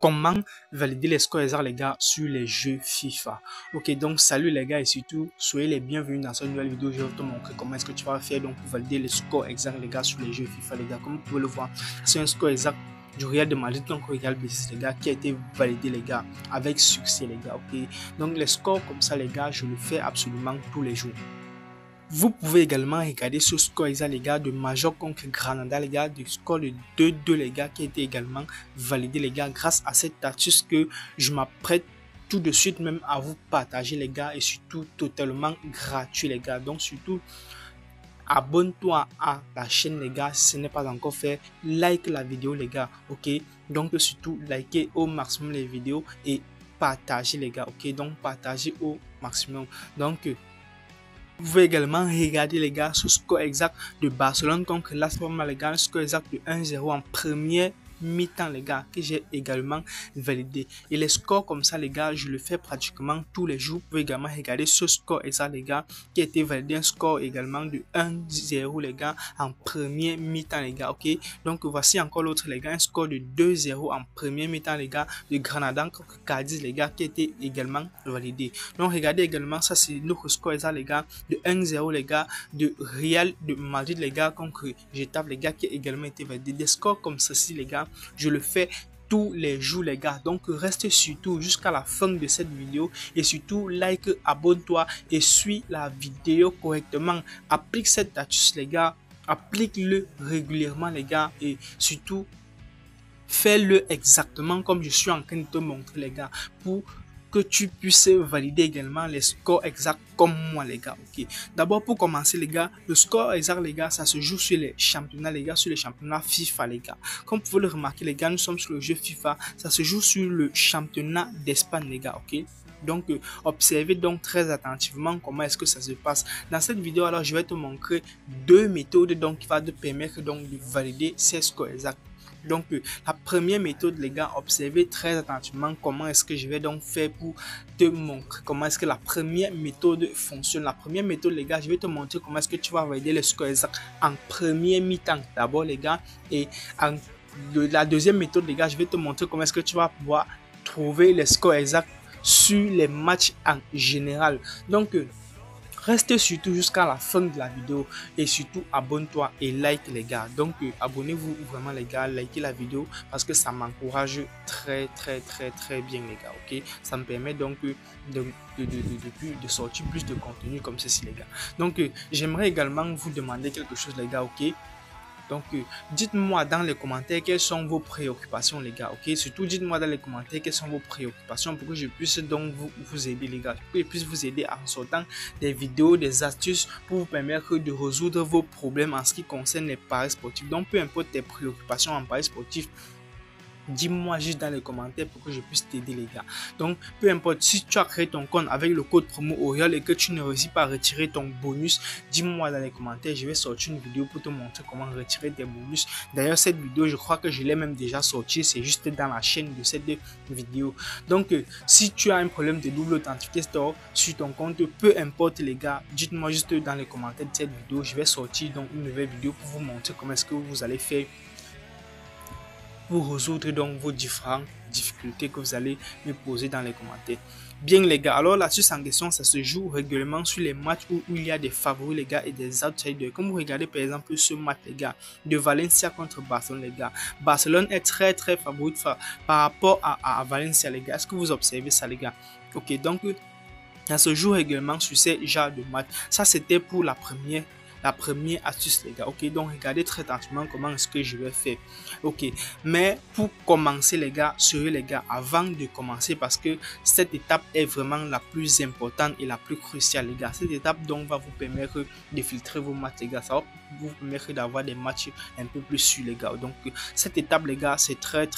comment valider les scores exacts les gars sur les jeux FIFA. Ok, donc salut les gars et surtout soyez les bienvenus dans cette nouvelle vidéo. Je vais te montrer comment est-ce que tu vas faire donc pour valider les scores exacts les gars sur les jeux FIFA les gars. Comme vous pouvez le voir, c'est un score exact du Real de Madrid donc Real Betis les gars qui a été validé les gars avec succès les gars. Ok, donc les scores comme ça les gars, je le fais absolument tous les jours. Vous pouvez également regarder ce score exact les gars de Major contre Granada les gars, du score de 2-2 les gars qui a été également validé les gars grâce à cette astuce que je m'apprête tout de suite même à vous partager les gars et surtout totalement gratuit les gars. Donc surtout abonne-toi à la chaîne les gars si ce n'est pas encore fait, like la vidéo les gars. Ok, donc surtout likez au maximum les vidéos et partagez les gars. Ok, donc partagez au maximum. Donc vous pouvez également regarder les gars ce score exact de Barcelone contre Las Palmas les gars, le score exact de 1-0 en première mi-temps les gars que j'ai également validé. Et les scores comme ça les gars, je le fais pratiquement tous les jours. Vous pouvez également regarder ce score exact les gars qui a été validé, un score également de 1-0 les gars en première mi-temps les gars. Ok, donc voici encore l'autre les gars, un score de 2-0 en première mi-temps les gars de Granada contre Cadiz les gars qui a été également validé. Donc regardez également ça, c'est notre score exact les gars de 1-0 les gars de Real de Madrid les gars contre Getafe les gars qui a également été validé. Des scores comme ceci les gars, je le fais tous les jours les gars. Donc reste surtout jusqu'à la fin de cette vidéo et surtout like, abonne-toi et suis la vidéo correctement. Applique cette astuce les gars, applique-le régulièrement les gars et surtout fais-le exactement comme je suis en train de te montrer les gars pour que tu puisses valider également les scores exacts comme moi les gars. Ok, d'abord pour commencer les gars, le score exact les gars, ça se joue sur les championnats les gars, sur les championnats FIFA les gars. Comme vous pouvez le remarquer les gars, nous sommes sur le jeu FIFA, ça se joue sur le championnat d'Espagne les gars. Ok, donc observez donc très attentivement comment est-ce que ça se passe. Dans cette vidéo alors je vais te montrer deux méthodes donc qui va te permettre donc de valider ces scores exacts. Donc la première méthode les gars, observez très attentivement comment est-ce que je vais donc faire pour te montrer comment est-ce que la première méthode fonctionne. La première méthode les gars, je vais te montrer comment est-ce que tu vas valider le score exact en première mi-temps d'abord les gars, et la deuxième méthode les gars, je vais te montrer comment est-ce que tu vas pouvoir trouver les scores exacts sur les matchs en général. Donc reste surtout jusqu'à la fin de la vidéo et surtout abonne-toi et like les gars. Donc abonnez-vous vraiment les gars, likez la vidéo parce que ça m'encourage très bien les gars. Ok, ça me permet donc de sortir plus de contenu comme ceci les gars. Donc j'aimerais également vous demander quelque chose les gars. Ok, donc dites-moi dans les commentaires quelles sont vos préoccupations les gars. Ok, surtout dites-moi dans les commentaires quelles sont vos préoccupations pour que je puisse donc vous aider les gars, pour que je puisse vous aider en sortant des vidéos, des astuces pour vous permettre de résoudre vos problèmes en ce qui concerne les paris sportifs. Donc peu importe tes préoccupations en paris sportifs, dis-moi juste dans les commentaires pour que je puisse t'aider les gars. Donc peu importe, si tu as créé ton compte avec le code promo Oriol et que tu ne réussis pas à retirer ton bonus, dis-moi dans les commentaires, je vais sortir une vidéo pour te montrer comment retirer tes bonus. D'ailleurs cette vidéo je crois que je l'ai même déjà sortie, c'est juste dans la chaîne de cette vidéo. Donc si tu as un problème de double authenticité store sur ton compte, peu importe les gars, dites-moi juste dans les commentaires de cette vidéo, je vais sortir donc une nouvelle vidéo pour vous montrer comment est-ce que vous allez faire pour résoudre donc vos différentes difficultés que vous allez me poser dans les commentaires. Bien les gars, alors l'astuce en question, ça se joue régulièrement sur les matchs où il y a des favoris les gars et des outsiders. Comme vous regardez par exemple ce match les gars de Valencia contre Barcelone les gars. Barcelone est très favori par rapport à Valencia les gars. Est-ce que vous observez ça les gars? Ok, donc ça se joue régulièrement sur ces genres de matchs. Ça c'était pour la première astuce les gars. Ok, donc regardez très attentivement comment est-ce que je vais faire. Ok, mais pour commencer les gars, sérieux les gars, avant de commencer, parce que cette étape est vraiment la plus importante et la plus cruciale les gars. Cette étape donc va vous permettre de filtrer vos matchs les gars, ça va vous permettre d'avoir des matchs un peu plus sûrs les gars. Donc cette étape les gars, c'est très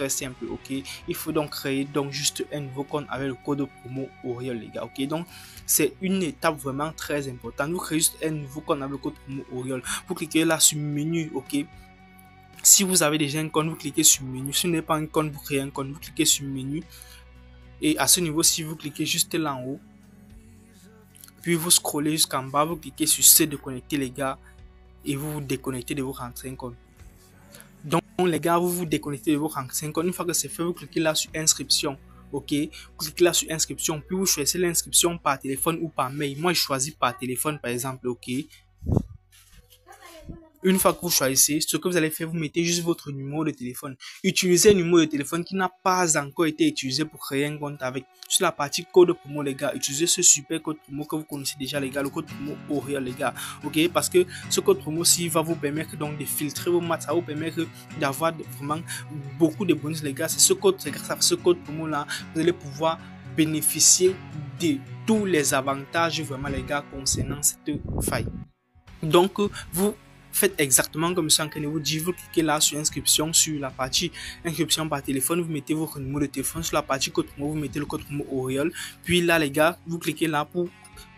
simple. Ok, il faut donc créer donc juste un nouveau compte avec le code promo Oriol les gars. Ok, donc c'est une étape vraiment très importante. Vous créez juste un nouveau compte avec le code promo Oriol. Vous cliquez là sur menu. Ok, si vous avez déjà un compte, vous cliquez sur menu. Si ce n'est pas un compte, vous créez un compte, vous cliquez sur menu. Et à ce niveau, si vous cliquez juste là en haut, puis vous scrollez jusqu'en bas, vous cliquez sur se déconnecter les gars et vous vous déconnectez de votre ancien compte. Donc, les gars, vous vous déconnectez de votre ancien compte. Une fois que c'est fait, vous cliquez là sur inscription. Ok, vous cliquez là sur inscription, puis vous choisissez l'inscription par téléphone ou par mail. Moi, je choisis par téléphone, par exemple. Ok. Une fois que vous choisissez, ce que vous allez faire, vous mettez juste votre numéro de téléphone. Utilisez un numéro de téléphone qui n'a pas encore été utilisé pour créer un compte avec. Sur la partie code promo, les gars, utilisez ce super code promo que vous connaissez déjà, les gars, le code promo Oriol, les gars. Ok, parce que ce code promo-ci va vous permettre donc de filtrer vos matchs, ça va vous permettre d'avoir vraiment beaucoup de bonus, les gars. C'est grâce à ce code promo-là, vous allez pouvoir bénéficier de tous les avantages, vraiment, les gars, concernant cette faille. Donc, vous faites exactement comme ça en vous dit, vous cliquez là sur inscription, sur la partie inscription par téléphone, vous mettez votre numéro de téléphone, sur la partie code promo, vous mettez le code promo Oriol, puis là les gars, vous cliquez là pour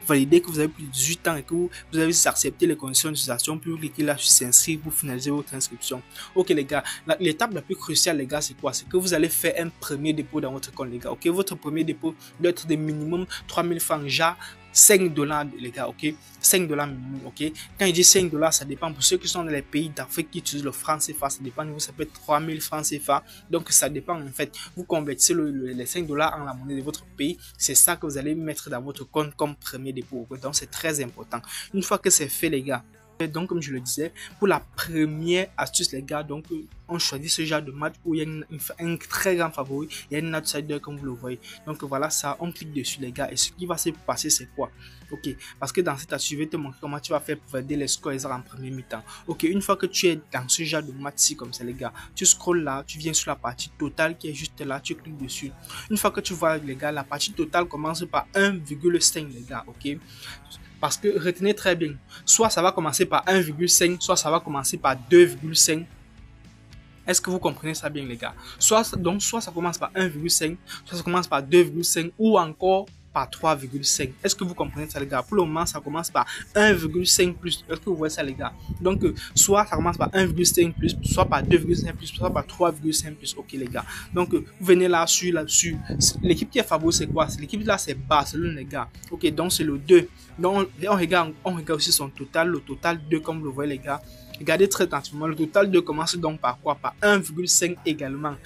valider que vous avez plus de 18 ans et que vous avez accepté les conditions d'utilisation, puis vous cliquez là sur s'inscrire pour finaliser votre inscription. Ok les gars, l'étape la plus cruciale les gars, c'est quoi? C'est que vous allez faire un premier dépôt dans votre compte les gars. Ok, votre premier dépôt doit être de minimum 3000 francs, déjà $5 les gars, ok, $5 minimum, ok. Quand je dis $5, ça dépend pour ceux qui sont dans les pays d'Afrique qui utilisent le franc CFA, ça dépend de vous, ça peut être 3000 francs CFA, donc ça dépend en fait. Vous convertissez les $5 en la monnaie de votre pays, c'est ça que vous allez mettre dans votre compte comme premier dépôt, okay? Donc c'est très important. Une fois que c'est fait les gars, donc comme je le disais, pour la première astuce les gars, donc on choisit ce genre de match où il y a un très grand favori, il y a une outsider comme vous le voyez. Donc voilà ça, on clique dessus les gars et ce qui va se passer c'est quoi? Ok, parce que dans cette astuce je vais te montrer comment tu vas faire pour aider les scores en premier mi-temps. Ok, une fois que tu es dans ce genre de match-ci comme ça les gars, tu scrolles là, tu viens sur la partie totale qui est juste là, tu cliques dessus. Une fois que tu vois les gars, la partie totale commence par 1,5 les gars, ok. Parce que retenez très bien, soit ça va commencer par 1,5, soit ça va commencer par 2,5. Est-ce que vous comprenez ça bien les gars? Soit ça commence par 1,5, soit ça commence par 2,5 ou encore par 3,5. Est-ce que vous comprenez ça les gars? Pour le moment, ça commence par 1,5 plus. Est-ce que vous voyez ça les gars? Donc, soit ça commence par 1,5 plus, soit par 2,5 plus, soit par 3,5 plus. Ok les gars. Donc, vous venez là sur l'équipe qui est favorite, c'est quoi? L'équipe là, c'est Barcelone les gars. Ok, donc c'est le 2. Donc, on regarde aussi son total. Le total 2, comme vous le voyez les gars. Regardez très attentivement, le total 2 commence donc par quoi? Par 1,5 également.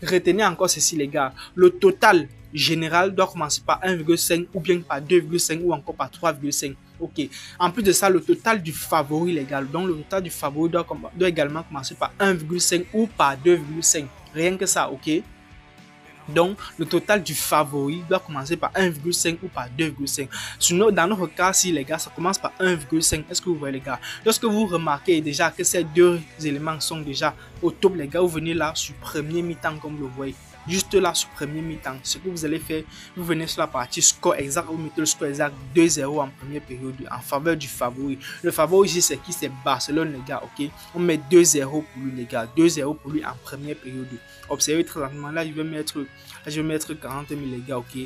Retenez encore ceci les gars, le total général doit commencer par 1,5 ou bien par 2,5 ou encore par 3,5. Ok. En plus de ça, le total du favori les gars, donc le total du favori doit également commencer par 1,5 ou par 2,5. Rien que ça, ok. Donc, le total du favori doit commencer par 1,5 ou par 2,5. Sinon, dans notre cas, si les gars, ça commence par 1,5. Est-ce que vous voyez les gars? Lorsque vous remarquez déjà que ces deux éléments sont déjà au top, les gars, vous venez là sur premier mi-temps comme vous le voyez. Juste là sur premier mi-temps, ce que vous allez faire, vous venez sur la partie score exact, vous mettez le score exact 2-0 en première période en faveur du favori. Le favori ici c'est qui? C'est Barcelone les gars, ok. On met 2-0 pour lui les gars, 2-0 pour lui en première période. Observez très lentement, là je vais mettre 40 000 les gars, ok.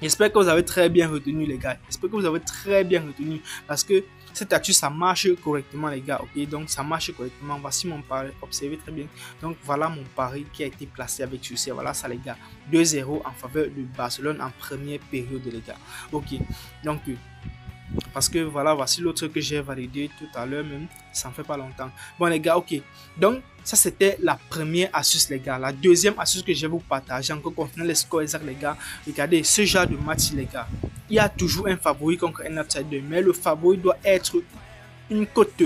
J'espère que vous avez très bien retenu les gars, j'espère que vous avez très bien retenu parce que cette astuce ça marche correctement les gars, ok. Donc ça marche correctement, voici mon pari, observez très bien. Donc voilà mon pari qui a été placé avec succès, voilà ça les gars, 2-0 en faveur de Barcelone en première période les gars, ok. Donc parce que voilà, voici l'autre que j'ai validé tout à l'heure même, ça ne fait pas longtemps. Bon les gars, ok, donc ça c'était la première astuce les gars. La deuxième astuce que je vais vous partager encore concernant les scores exacts les gars. Regardez ce genre de match les gars, il y a toujours un favori contre un outsider, mais le favori doit être une cote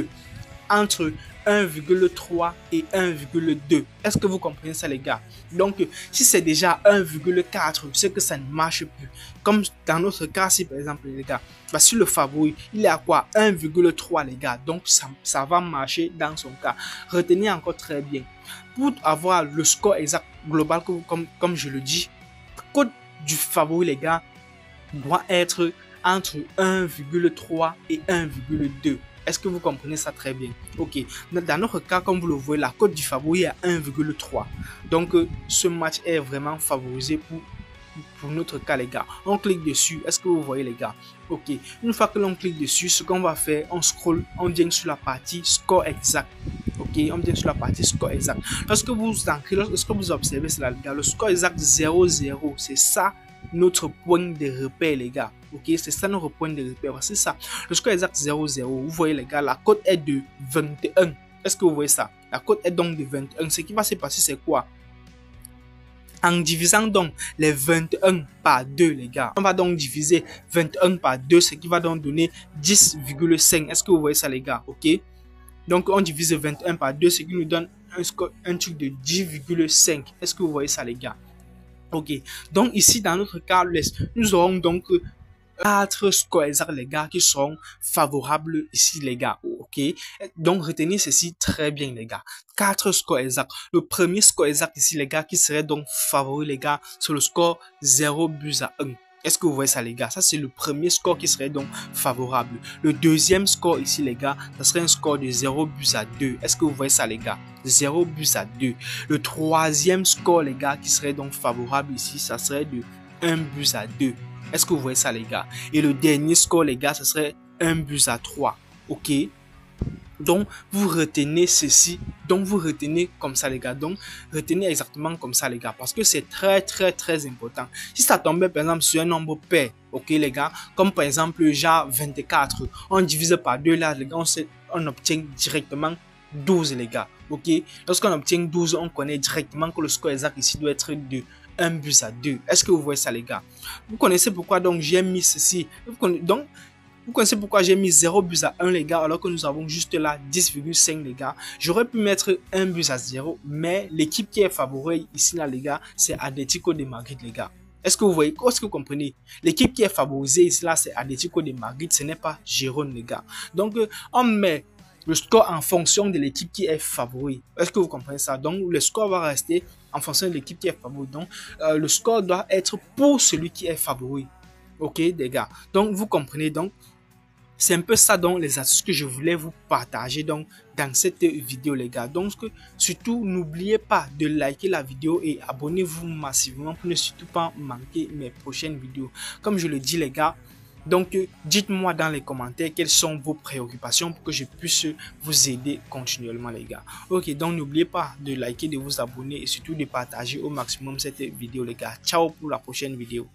entre 1,3 et 1,2. Est-ce que vous comprenez ça les gars? Donc si c'est déjà 1,4, c'est que ça ne marche plus. Comme dans notre cas, si par exemple les gars, voici le favori, il est à quoi? 1,3 les gars. Donc ça va marcher dans son cas. Retenez encore très bien. Pour avoir le score exact global, comme je le dis, cote du favori les gars doit être entre 1,3 et 1,2. Est-ce que vous comprenez ça très bien? Ok. Dans notre cas, comme vous le voyez, la cote du favori est à 1,3. Donc, ce match est vraiment favorisé pour notre cas, les gars. On clique dessus. Est-ce que vous voyez, les gars? Ok. Une fois que l'on clique dessus, ce qu'on va faire, on scroll, on vient sur la partie score exact. Ok, on vient sur la partie score exact. Lorsque vous observez cela, les gars, le score exact 0,0, c'est ça notre point de repère les gars, ok, c'est ça notre point de repère, c'est ça, le score exact 0,0, vous voyez les gars, la cote est de 21, est-ce que vous voyez ça? La cote est donc de 21. Ce qui va se passer, c'est quoi? En divisant donc les 21 par 2, les gars, on va donc diviser 21 par 2, ce qui va donc donner 10,5. Est-ce que vous voyez ça, les gars? Ok. Donc, on divise 21 par 2, ce qui nous donne un truc de 10,5. Est-ce que vous voyez ça, les gars? Ok. Donc, ici, dans notre cas, nous aurons donc 4 scores exacts, les gars, qui seront favorables ici, les gars. Ok. Donc, retenez ceci très bien, les gars. 4 scores exacts. Le premier score exact ici, les gars, qui serait donc favori, les gars, c'est le score 0 buts à 1. Est-ce que vous voyez ça, les gars? Ça, c'est le premier score qui serait donc favorable. Le deuxième score ici, les gars, ça serait un score de 0 buts à 2. Est-ce que vous voyez ça, les gars? 0 buts à 2. Le troisième score, les gars, qui serait donc favorable ici, ça serait de 1 but à 2. Est-ce que vous voyez ça, les gars? Et le dernier score, les gars, ce serait 1 but à 3. Ok? Donc, vous retenez ceci. Donc, vous retenez comme ça, les gars. Donc, retenez exactement comme ça, les gars. Parce que c'est très, très, très important. Si ça tombait, par exemple, sur un nombre pair, ok, les gars, comme par exemple, genre 24, on divise par 2, là, les gars, on obtient directement 12, les ggars. Ok? Lorsqu'on obtient 12, on connaît directement que le score exact ici doit être de 1 but à 2. Est-ce que vous voyez ça, les gars? Vous connaissez pourquoi donc j'ai mis ceci? Vous connaissez pourquoi j'ai mis 0 buts à 1, les gars, alors que nous avons juste là 10,5, les gars. J'aurais pu mettre 1 but à 0, mais l'équipe qui est favorable ici, là, les gars, c'est Atlético de Madrid, les gars. Est-ce que vous voyez? Est-ce que vous comprenez? L'équipe qui est favorisée ici, là, c'est Atlético de Madrid, ce n'est pas Girona, les gars. Donc, on met le score en fonction de l'équipe qui est favori. Est-ce que vous comprenez ça? Donc, le score va rester en fonction de l'équipe qui est favori. Donc, le score doit être pour celui qui est favori. Ok, les gars. Donc, vous comprenez donc. C'est un peu ça donc les astuces que je voulais vous partager donc dans cette vidéo, les gars. Donc surtout n'oubliez pas de liker la vidéo et abonnez-vous massivement pour ne surtout pas manquer mes prochaines vidéos. Comme je le dis, les gars, donc dites-moi dans les commentaires quelles sont vos préoccupations pour que je puisse vous aider continuellement, les gars. Ok, donc n'oubliez pas de liker, de vous abonner et surtout de partager au maximum cette vidéo, les gars. Ciao pour la prochaine vidéo.